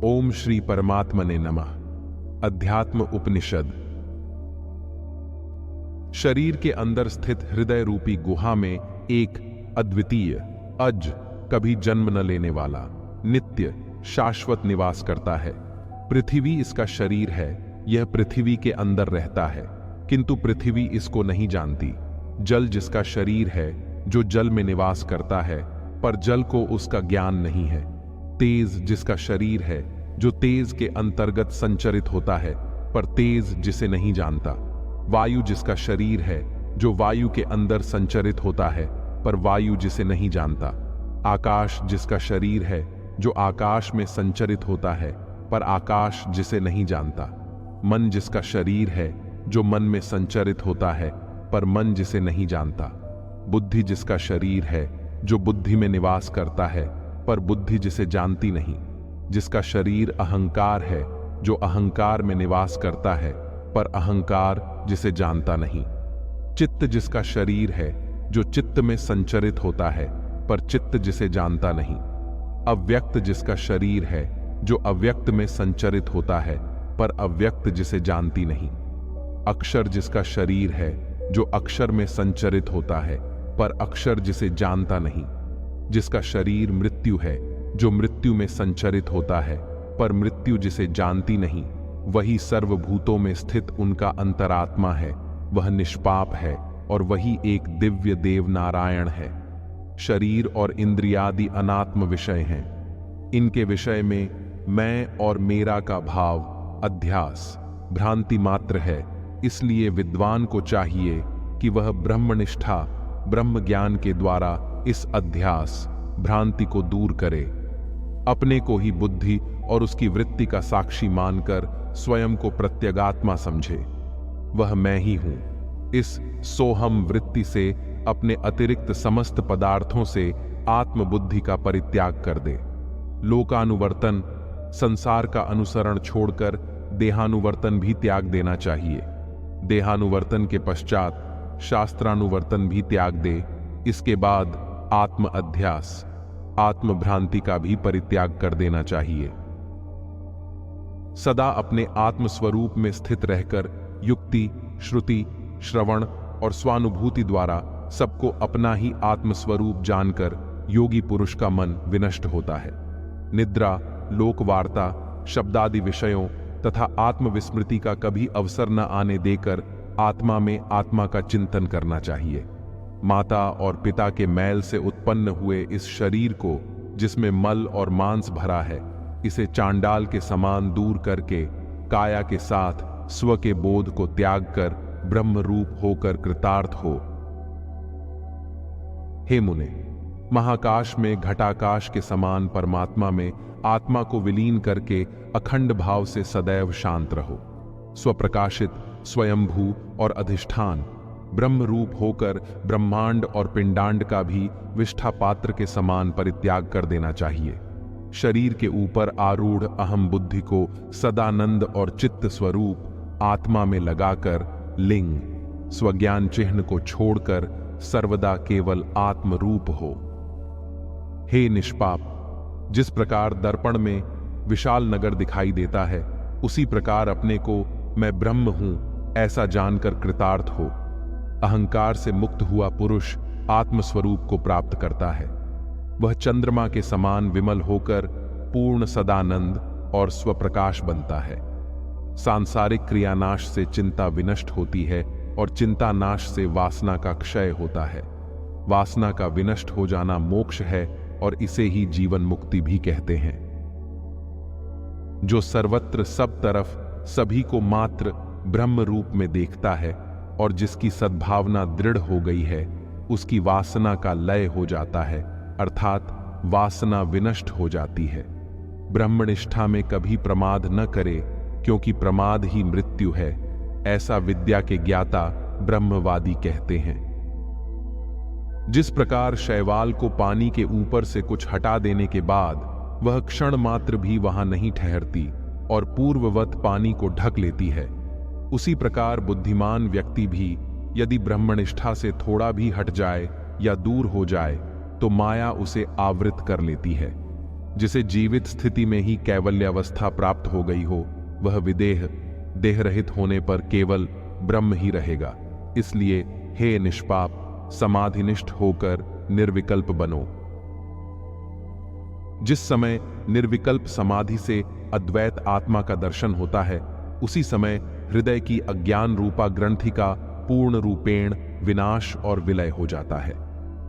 ओम श्री परमात्मने नमः। अध्यात्म उपनिषद। शरीर के अंदर स्थित हृदय रूपी गुहा में एक अद्वितीय, अज, कभी जन्म न लेने वाला, नित्य शाश्वत निवास करता है। पृथ्वी इसका शरीर है। यह पृथ्वी के अंदर रहता है, किंतु पृथ्वी इसको नहीं जानती। जल जिसका शरीर है, जो जल में निवास करता है, पर जल को उसका ज्ञान नहीं है। तेज जिसका शरीर है, जो तेज के अंतर्गत संचरित होता है, पर तेज जिसे नहीं जानता। वायु जिसका शरीर है, जो वायु के अंदर संचरित होता है, पर वायु जिसे नहीं जानता। आकाश जिसका शरीर है, जो आकाश में संचरित होता है, पर आकाश जिसे नहीं जानता। मन जिसका शरीर है, जो मन में संचरित होता है, पर मन जिसे नहीं जानता। बुद्धि जिसका शरीर है, जो बुद्धि में निवास करता है, पर बुद्धि जिसे जानती नहीं। जिसका शरीर अहंकार है, जो अहंकार में निवास करता है, पर अहंकार जिसे जानता नहीं। चित्त जिसका शरीर है, जो चित्त में संचरित होता है, पर चित्त जिसे जानता नहीं। अव्यक्त जिसका शरीर है, जो अव्यक्त में संचरित होता है, पर अव्यक्त जिसे जानती नहीं। अक्षर जिसका शरीर है, जो अक्षर में संचरित होता है, पर अक्षर जिसे जानता नहीं। जिसका शरीर मृत्यु है, जो मृत्यु में संचरित होता है, पर मृत्यु जिसे जानती नहीं। वही सर्वभूतों में स्थित उनका अंतरात्मा है। वह निष्पाप है और वही एक दिव्य देव नारायण है। शरीर और इंद्रियादि अनात्म विषय हैं। इनके विषय में मैं और मेरा का भाव, अध्यास, भ्रांति मात्र है। इसलिए विद्वान को चाहिए कि वह ब्रह्मनिष्ठा, ब्रह्म ज्ञान के द्वारा इस अध्यास, भ्रांति को दूर करे। अपने को ही बुद्धि और उसकी वृत्ति का साक्षी मानकर स्वयं को प्रत्यगात्मा समझे। वह मैं ही हूं। इस सोहम वृत्ति से अपने अतिरिक्त समस्त पदार्थों से आत्मबुद्धि का परित्याग कर दे। लोकानुवर्तन, संसार का अनुसरण छोड़कर देहानुवर्तन भी त्याग देना चाहिए। देहानुवर्तन के पश्चात शास्त्रानुवर्तन भी त्याग दे। इसके बाद आत्म अध्यास, आत्मभ्रांति का भी परित्याग कर देना चाहिए। सदा अपने आत्मस्वरूप में स्थित रहकर युक्ति, श्रुति, श्रवण और स्वानुभूति द्वारा सबको अपना ही आत्मस्वरूप जानकर योगी पुरुष का मन विनष्ट होता है। निद्रा, लोकवार्ता, शब्दादि विषयों तथा आत्मविस्मृति का कभी अवसर न आने देकर आत्मा में आत्मा का चिंतन करना चाहिए। माता और पिता के मैल से उत्पन्न हुए इस शरीर को, जिसमें मल और मांस भरा है, इसे चांडाल के समान दूर करके काया के साथ स्व के बोध को त्याग कर ब्रह्म रूप होकर कृतार्थ हो। हे मुने, महाकाश में घटाकाश के समान परमात्मा में आत्मा को विलीन करके अखंड भाव से सदैव शांत रहो। स्वप्रकाशित, स्वयंभू और अधिष्ठान ब्रह्म रूप होकर ब्रह्मांड और पिंडांड का भी विष्ठा पात्र के समान परित्याग कर देना चाहिए। शरीर के ऊपर आरूढ़ अहम बुद्धि को सदानंद और चित्त स्वरूप आत्मा में लगाकर लिंग, स्वज्ञान चिन्ह को छोड़कर सर्वदा केवल आत्म रूप हो। हे निष्पाप, जिस प्रकार दर्पण में विशाल नगर दिखाई देता है, उसी प्रकार अपने को मैं ब्रह्म हूं ऐसा जानकर कृतार्थ हो। अहंकार से मुक्त हुआ पुरुष आत्मस्वरूप को प्राप्त करता है। वह चंद्रमा के समान विमल होकर पूर्ण सदानंद और स्वप्रकाश बनता है। सांसारिक क्रियानाश से चिंता विनष्ट होती है और चिंता नाश से वासना का क्षय होता है। वासना का विनष्ट हो जाना मोक्ष है और इसे ही जीवन मुक्ति भी कहते हैं। जो सर्वत्र सब तरफ सभी को मात्र ब्रह्म रूप में देखता है और जिसकी सद्भावना दृढ़ हो गई है, उसकी वासना का लय हो जाता है, अर्थात वासना विनष्ट हो जाती है। ब्रह्मनिष्ठा में कभी प्रमाद न करे, क्योंकि प्रमाद ही मृत्यु है। ऐसा विद्या के ज्ञाता ब्रह्मवादी कहते हैं। जिस प्रकार शैवाल को पानी के ऊपर से कुछ हटा देने के बाद वह क्षण मात्र भी वहां नहीं ठहरती और पूर्ववत पानी को ढक लेती है, उसी प्रकार बुद्धिमान व्यक्ति भी यदि ब्रह्मनिष्ठा से थोड़ा भी हट जाए या दूर हो जाए तो माया उसे आवृत कर लेती है। जिसे जीवित स्थिति में ही कैवल्यावस्था प्राप्त हो गई हो, वह विदेह देह रहित होने पर केवल ब्रह्म ही रहेगा। इसलिए हे निष्पाप, समाधिनिष्ठ होकर निर्विकल्प बनो। जिस समय निर्विकल्प समाधि से अद्वैत आत्मा का दर्शन होता है, उसी समय हृदय की अज्ञान रूपा ग्रंथि का पूर्ण रूपेण विनाश और विलय हो जाता है।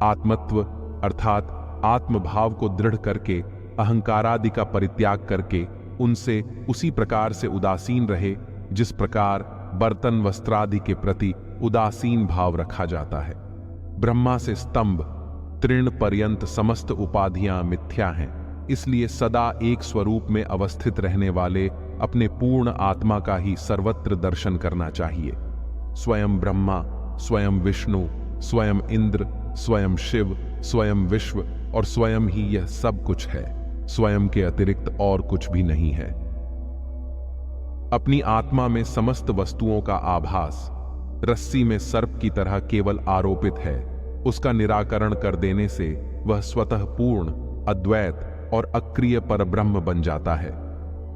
आत्मत्व अर्थात आत्मभाव को दृढ़ करके अहंकारादि का परित्याग करके उनसे उसी प्रकार से उदासीन रहे जिस प्रकार बर्तन वस्त्रादि के प्रति उदासीन भाव रखा जाता है। ब्रह्मा से स्तंभ तृण पर्यंत समस्त उपाधियां मिथ्या हैं, इसलिए सदा एक स्वरूप में अवस्थित रहने वाले अपने पूर्ण आत्मा का ही सर्वत्र दर्शन करना चाहिए। स्वयं ब्रह्मा, स्वयं विष्णु, स्वयं इंद्र, स्वयं शिव, स्वयं विश्व और स्वयं ही यह सब कुछ है। स्वयं के अतिरिक्त और कुछ भी नहीं है। अपनी आत्मा में समस्त वस्तुओं का आभास रस्सी में सर्प की तरह केवल आरोपित है। उसका निराकरण कर देने से वह स्वतः पूर्ण, अद्वैत और अक्रिय परब्रह्म बन जाता है।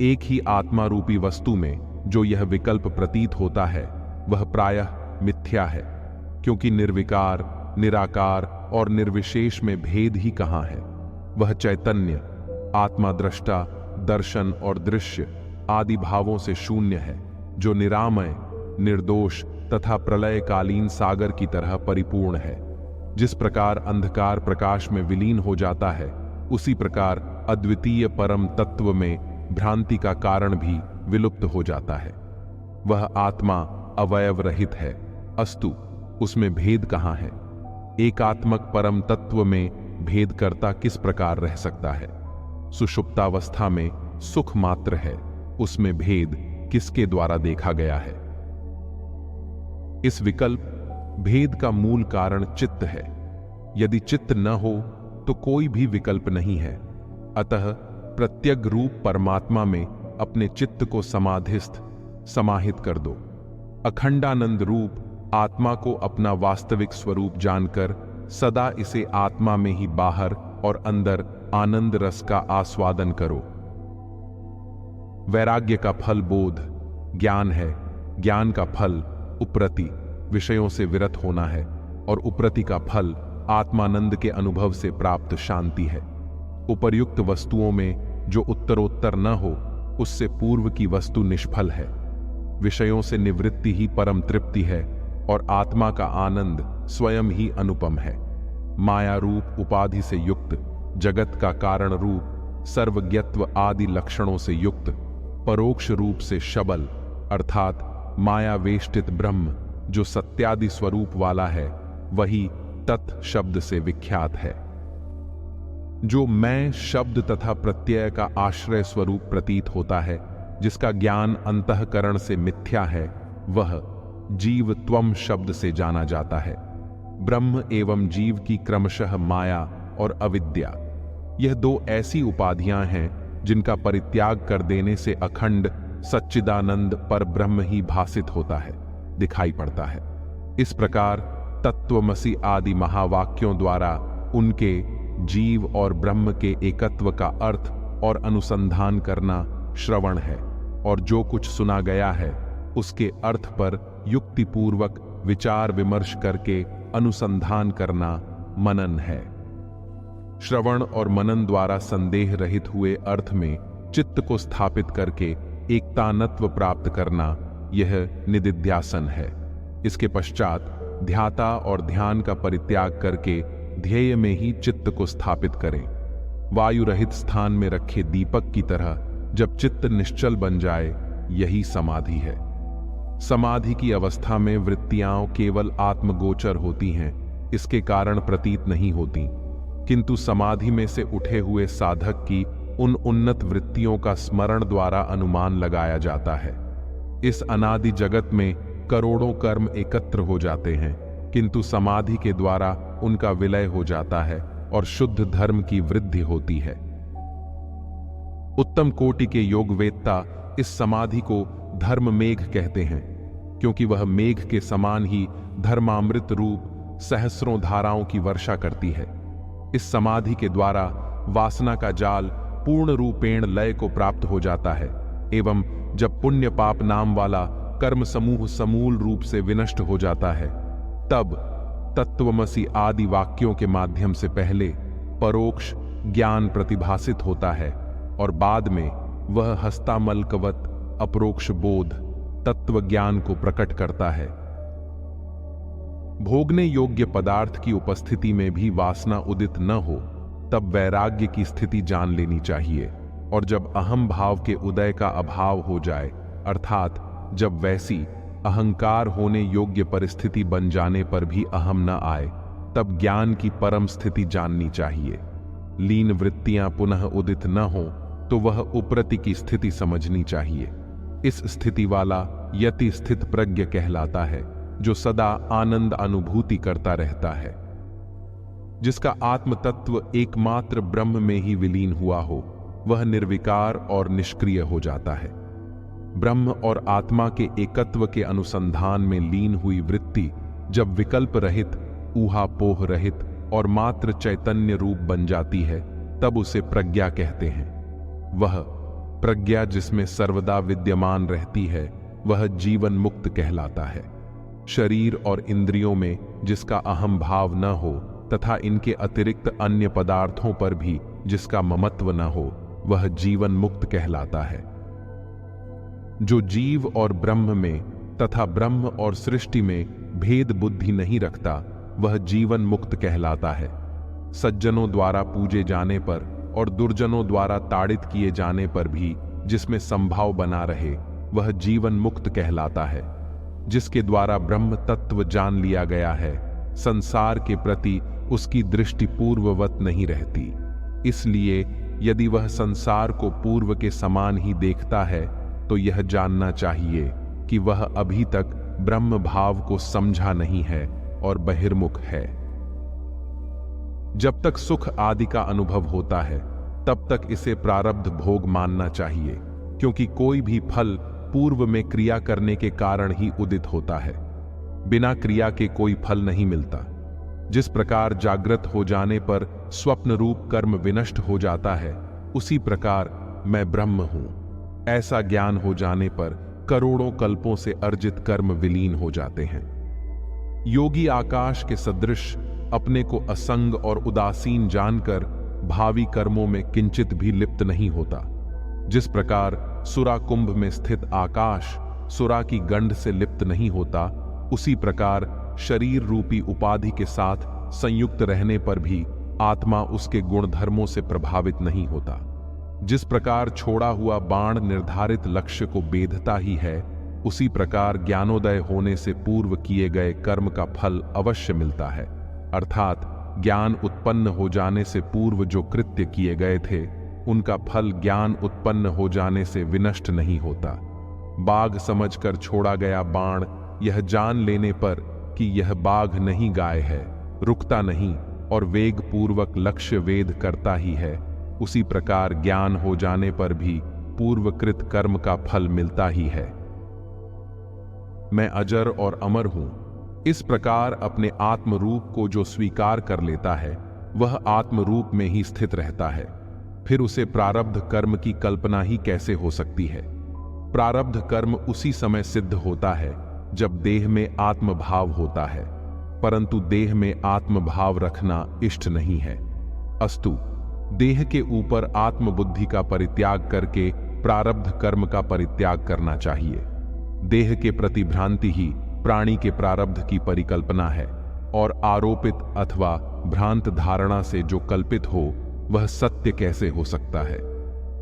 एक ही आत्मा रूपी वस्तु में जो यह विकल्प प्रतीत होता है, वह प्रायः मिथ्या है, क्योंकि निर्विकार, निराकार और निर्विशेष में भेद ही कहां है। वह चैतन्य, आत्मा दृष्टा, दर्शन और दृश्य आदि भावों से शून्य है, जो निरामय, निर्दोष तथा प्रलयकालीन सागर की तरह परिपूर्ण है। जिस प्रकार अंधकार प्रकाश में विलीन हो जाता है, उसी प्रकार अद्वितीय परम तत्व में भ्रांति का कारण भी विलुप्त हो जाता है। वह आत्मा अवयव रहित है, अस्तु उसमें भेद कहां है। एकात्मक परम तत्व में भेद करता किस प्रकार रह सकता है। सुषुप्तावस्था में सुख मात्र है, उसमें भेद किसके द्वारा देखा गया है। इस विकल्प भेद का मूल कारण चित्त है। यदि चित्त न हो तो कोई भी विकल्प नहीं है। अतः प्रत्यग रूप परमात्मा में अपने चित्त को समाधिस्थ समाहित कर दो। अखंडानंद रूप आत्मा को अपना वास्तविक स्वरूप जानकर सदा इसे आत्मा में ही बाहर और अंदर आनंद रस का आस्वादन करो। वैराग्य का फल बोध, ज्ञान है। ज्ञान का फल उपरति, विषयों से विरत होना है, और उपरति का फल आत्मानंद के अनुभव से प्राप्त शांति है। उपर्युक्त वस्तुओं में जो उत्तरोत्तर न हो, उससे पूर्व की वस्तु निष्फल है। विषयों से निवृत्ति ही परम तृप्ति है, और आत्मा का आनंद स्वयं ही अनुपम है। माया रूप उपाधि से युक्त, जगत का कारण रूप, सर्वज्ञत्व आदि लक्षणों से युक्त, परोक्ष रूप से शबल अर्थात माया वेष्टित ब्रह्म जो सत्यादि स्वरूप वाला है, वही तत् शब्द से विख्यात है। जो मैं शब्द तथा प्रत्यय का आश्रय स्वरूप प्रतीत होता है, जिसका ज्ञान अंतःकरण से मिथ्या है, वह जीव त्वम शब्द से जाना जाता है। ब्रह्म एवं जीव की क्रमशः माया और अविद्या, यह दो ऐसी उपाधियां हैं जिनका परित्याग कर देने से अखंड सच्चिदानंद पर ब्रह्म ही भासित होता है, दिखाई पड़ता है। इस प्रकार तत्वमसि आदि महावाक्यों द्वारा उनके जीव और ब्रह्म के एकत्व का अर्थ और अनुसंधान करना श्रवण है, और जो कुछ सुना गया है उसके अर्थ पर युक्तिपूर्वक विचार विमर्श करके अनुसंधान करना मनन है। श्रवण और मनन द्वारा संदेह रहित हुए अर्थ में चित्त को स्थापित करके एकतानत्व प्राप्त करना, यह निदिध्यासन है। इसके पश्चात ध्याता और ध्यान का परित्याग करके ध्येय में ही चित्त को स्थापित करें। वायु रहित स्थान में रखे दीपक की तरह जब चित्त निश्चल बन जाए, यही समाधि है। समाधि की अवस्था में वृत्तियां केवल आत्मगोचर होती हैं, इसके कारण प्रतीत नहीं होती, किंतु समाधि में से उठे हुए साधक की उन उन्नत वृत्तियों का स्मरण द्वारा अनुमान लगाया जाता है। इस अनादि जगत में करोड़ों कर्म एकत्र हो जाते हैं, किंतु समाधि के द्वारा उनका विलय हो जाता है और शुद्ध धर्म की वृद्धि होती है। उत्तम कोटि के योगवेत्ता इस समाधि को धर्म मेघ कहते हैं, क्योंकि वह मेघ के समान ही धर्मामृत रूप सहस्रों धाराओं की वर्षा करती है। इस समाधि के द्वारा वासना का जाल पूर्ण रूपेण लय को प्राप्त हो जाता है एवं जब पुण्य पाप नाम वाला कर्म समूह समूल रूप से विनष्ट हो जाता है, तब तत्वमसि आदि वाक्यों के माध्यम से पहले परोक्ष ज्ञान प्रतिभासित होता है और बाद में वह हस्तामलकवत अपरोक्ष बोध तत्व ज्ञान को प्रकट करता है। भोगने योग्य पदार्थ की उपस्थिति में भी वासना उदित न हो तब वैराग्य की स्थिति जान लेनी चाहिए, और जब अहम भाव के उदय का अभाव हो जाए, अर्थात जब वैसी अहंकार होने योग्य परिस्थिति बन जाने पर भी अहम न आए, तब ज्ञान की परम स्थिति जाननी चाहिए। लीन वृत्तियां पुनः उदित न हो तो वह उपरति की स्थिति समझनी चाहिए। इस स्थिति वाला यति स्थित प्रज्ञ कहलाता है, जो सदा आनंद अनुभूति करता रहता है। जिसका आत्म तत्व एकमात्र ब्रह्म में ही विलीन हुआ हो, वह निर्विकार और निष्क्रिय हो जाता है। ब्रह्म और आत्मा के एकत्व के अनुसंधान में लीन हुई वृत्ति जब विकल्प रहित, ऊहापोह रहित और मात्र चैतन्य रूप बन जाती है, तब उसे प्रज्ञा कहते हैं। वह प्रज्ञा जिसमें सर्वदा विद्यमान रहती है, वह जीवन मुक्त कहलाता है। शरीर और इंद्रियों में जिसका अहम भाव न हो तथा इनके अतिरिक्त अन्य पदार्थों पर भी जिसका ममत्व न हो, वह जीवन मुक्त कहलाता है। जो जीव और ब्रह्म में तथा ब्रह्म और सृष्टि में भेद बुद्धि नहीं रखता, वह जीवन मुक्त कहलाता है। सज्जनों द्वारा पूजे जाने पर और दुर्जनों द्वारा ताड़ित किए जाने पर भी जिसमें संभाव बना रहे, वह जीवन मुक्त कहलाता है। जिसके द्वारा ब्रह्म तत्व जान लिया गया है, संसार के प्रति उसकी दृष्टि पूर्ववत नहीं रहती। इसलिए यदि वह संसार को पूर्व के समान ही देखता है, तो यह जानना चाहिए कि वह अभी तक ब्रह्म भाव को समझा नहीं है और बहिर्मुख है। जब तक सुख आदि का अनुभव होता है, तब तक इसे प्रारब्ध भोग मानना चाहिए, क्योंकि कोई भी फल पूर्व में क्रिया करने के कारण ही उदित होता है। बिना क्रिया के कोई फल नहीं मिलता। जिस प्रकार जागृत हो जाने पर स्वप्न रूप कर्म विनष्ट हो जाता है, उसी प्रकार मैं ब्रह्म हूं, ऐसा ज्ञान हो जाने पर करोड़ों कल्पों से अर्जित कर्म विलीन हो जाते हैं। योगी आकाश के सदृश अपने को असंग और उदासीन जानकर भावी कर्मों में किंचित भी लिप्त नहीं होता। जिस प्रकार सुरा कुंभ में स्थित आकाश सुरा की गंध से लिप्त नहीं होता, उसी प्रकार शरीर रूपी उपाधि के साथ संयुक्त रहने पर भी आत्मा उसके गुणधर्मों से प्रभावित नहीं होता। जिस प्रकार छोड़ा हुआ बाण निर्धारित लक्ष्य को बेधता ही है, उसी प्रकार ज्ञानोदय होने से पूर्व किए गए कर्म का फल अवश्य मिलता है। अर्थात ज्ञान उत्पन्न हो जाने से पूर्व जो कृत्य किए गए थे, उनका फल ज्ञान उत्पन्न हो जाने से विनष्ट नहीं होता। बाघ समझकर छोड़ा गया बाण यह जान लेने पर कि यह बाघ नहीं गाय है, रुकता नहीं और वेग पूर्वक लक्ष्य वेद करता ही है, उसी प्रकार ज्ञान हो जाने पर भी पूर्वकृत कर्म का फल मिलता ही है। मैं अजर और अमर हूं, इस प्रकार अपने आत्म रूप को जो स्वीकार कर लेता है, वह आत्म रूप में ही स्थित रहता है। फिर उसे प्रारब्ध कर्म की कल्पना ही कैसे हो सकती है। प्रारब्ध कर्म उसी समय सिद्ध होता है जब देह में आत्मभाव होता है, परंतु देह में आत्मभाव रखना इष्ट नहीं है। अस्तु, देह के ऊपर आत्मबुद्धि का परित्याग करके प्रारब्ध कर्म का परित्याग करना चाहिए। देह के प्रति भ्रांति ही प्राणी के प्रारब्ध की परिकल्पना है, और आरोपित अथवा भ्रांत धारणा से जो कल्पित हो वह सत्य कैसे हो सकता है।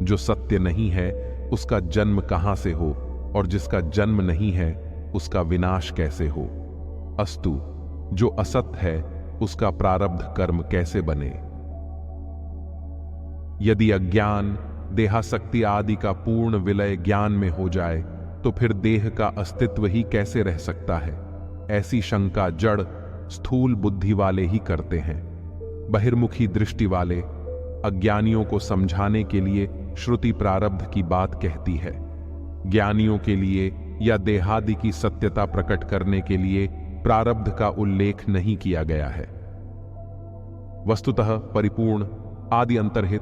जो सत्य नहीं है उसका जन्म कहां से हो, और जिसका जन्म नहीं है उसका विनाश कैसे हो। अस्तु, जो असत्य है उसका प्रारब्ध कर्म कैसे बने। यदि अज्ञान देहासक्ति आदि का पूर्ण विलय ज्ञान में हो जाए, तो फिर देह का अस्तित्व ही कैसे रह सकता है। ऐसी शंका जड़ स्थूल बुद्धि वाले ही करते हैं। बहिर्मुखी दृष्टि वाले अज्ञानियों को समझाने के लिए श्रुति प्रारब्ध की बात कहती है। ज्ञानियों के लिए या देहादि की सत्यता प्रकट करने के लिए प्रारब्ध का उल्लेख नहीं किया गया है। वस्तुतः परिपूर्ण, आदि अंतर्हित,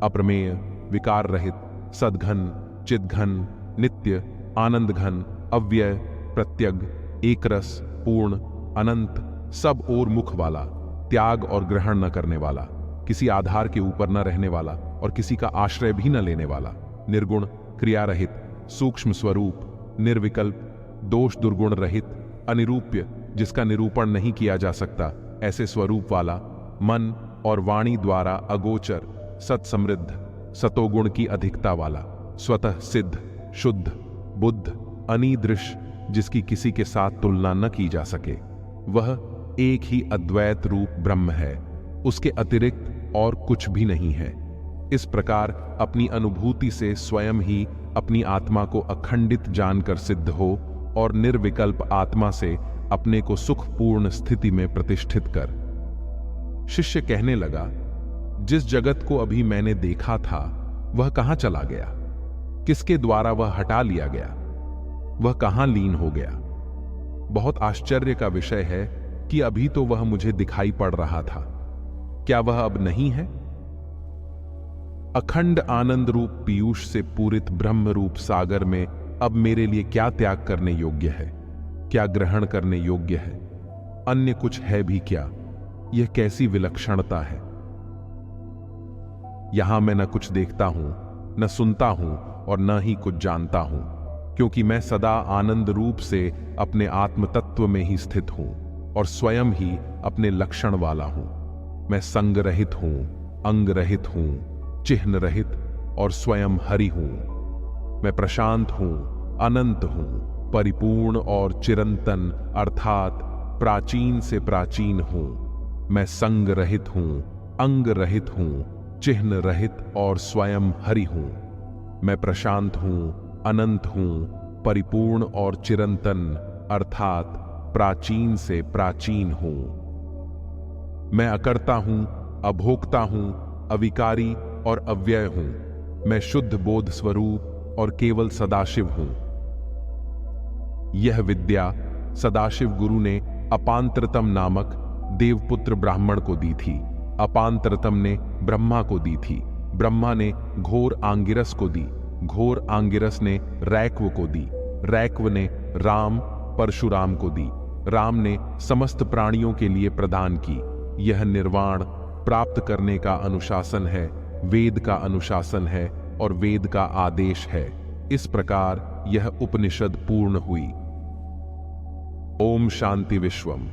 अप्रमेय, विकार रहित, सद्घन, चिद्घन, नित्य, आनंद घन, अव्यय, प्रत्यग, एकरस, पूर्ण, अनंत, सब ओर मुख वाला, त्याग और ग्रहण न करने वाला, किसी आधार के ऊपर न रहने वाला और किसी का आश्रय भी न लेने वाला, निर्गुण, क्रिया रहित, सूक्ष्म स्वरूप, निर्विकल्प, दोष दुर्गुण रहित, अनिरूप्य, जिसका निरूपण नहीं किया जा सकता, ऐसे स्वरूप वाला, मन और वाणी द्वारा अगोचर, सत्समृद्ध, सतोगुण की अधिकता वाला, स्वतः सिद्ध, शुद्ध, बुद्ध, अनीदृश, जिसकी किसी के साथ तुलना न की जा सके, वह एक ही अद्वैत रूप ब्रह्म है, उसके अतिरिक्त और कुछ भी नहीं है। इस प्रकार अपनी अनुभूति से स्वयं ही अपनी आत्मा को अखंडित जानकर सिद्ध हो और निर्विकल्प आत्मा से अपने को सुखपूर्ण स्थिति में प्रतिष्ठित कर। शिष्य कहने लगा, जिस जगत को अभी मैंने देखा था वह कहां चला गया? किसके द्वारा वह हटा लिया गया? वह कहां लीन हो गया? बहुत आश्चर्य का विषय है कि अभी तो वह मुझे दिखाई पड़ रहा था, क्या वह अब नहीं है? अखंड आनंद रूप पीयूष से पूरित ब्रह्म रूप सागर में अब मेरे लिए क्या त्याग करने योग्य है, क्या ग्रहण करने योग्य है? अन्य कुछ है भी क्या? यह कैसी विलक्षणता है! यहां मैं न कुछ देखता हूं, न सुनता हूं और न ही कुछ जानता हूं, क्योंकि मैं सदा आनंद रूप से अपने आत्म तत्व में ही स्थित हूं और स्वयं ही अपने लक्षण वाला हूं। मैं संग रहित हूं, अंग रहित हूं, चिह्न रहित और स्वयं हरि हूं। मैं प्रशांत हूं, अनंत हूं, परिपूर्ण और चिरंतन अर्थात प्राचीन से प्राचीन हूं। मैं संग रहित हूं, अंग रहित हूं, चिह्न रहित और स्वयं हरि हूं। मैं प्रशांत हूं, अनंत हूं, परिपूर्ण और चिरंतन अर्थात प्राचीन से प्राचीन हूं। मैं अकर्ता हूं, अभोक्ता हूं, अविकारी और अव्यय हूं। मैं शुद्ध बोध स्वरूप और केवल सदाशिव हूं। यह विद्या सदाशिव गुरु ने अपांतरतम नामक देवपुत्र ब्राह्मण को दी थी। अपांतरतम ने ब्रह्मा को दी थी। ब्रह्मा ने घोर आंगिरस को दी। घोर आंगिरस ने रैक्व को दी। रैक्व ने राम परशुराम को दी। राम ने समस्त प्राणियों के लिए प्रदान की। यह निर्वाण प्राप्त करने का अनुशासन है, वेद का अनुशासन है और वेद का आदेश है। इस प्रकार यह उपनिषद पूर्ण हुई। ओम शांति विश्वम।